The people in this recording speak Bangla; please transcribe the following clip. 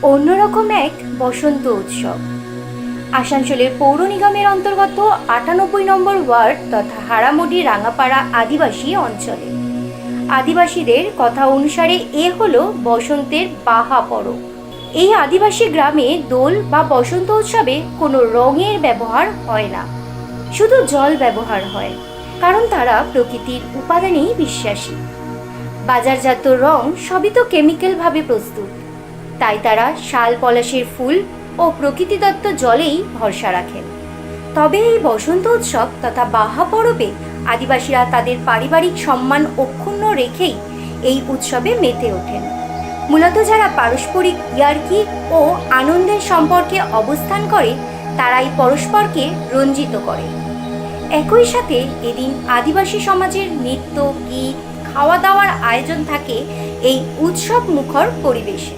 অন্যরকম এক বসন্ত উৎসব। আসানসোলের পৌর নিগমের অন্তর্গত ৯৮ নম্বর ওয়ার্ড তথা হারামুডি রাঙাপাড়া আদিবাসী অঞ্চলে আদিবাসীদের কথা অনুসারে এ হলো বসন্তের বাহা পরব। এই আদিবাসী গ্রামে দোল বা বসন্ত উৎসবে কোনো রঙের ব্যবহার হয় না, শুধু জল ব্যবহার হয়, কারণ তারা প্রকৃতির উপাদানেই বিশ্বাসী। বাজারজাত রং সবই তো কেমিক্যালভাবে প্রস্তুত, তাই তারা শাল পলাশের ফুল ও প্রকৃতিদত্ত জলেই ভরসা রাখেন। তবে এই বসন্ত উৎসব তথা বাহা পরবে আদিবাসীরা তাদের পারিবারিক সম্মান অক্ষুণ্ণ রেখেই এই উৎসবে মেতে ওঠেন। মূলত যারা পারস্পরিক ইয়ার্কি ও আনন্দের সম্পর্কে অবস্থান করে তারাই পরস্পরকে রঞ্জিত করে। একই সাথে এদিন আদিবাসী সমাজের নৃত্য, গীত, খাওয়া দাওয়ার আয়োজন থাকে এই উৎসব মুখর পরিবেশে।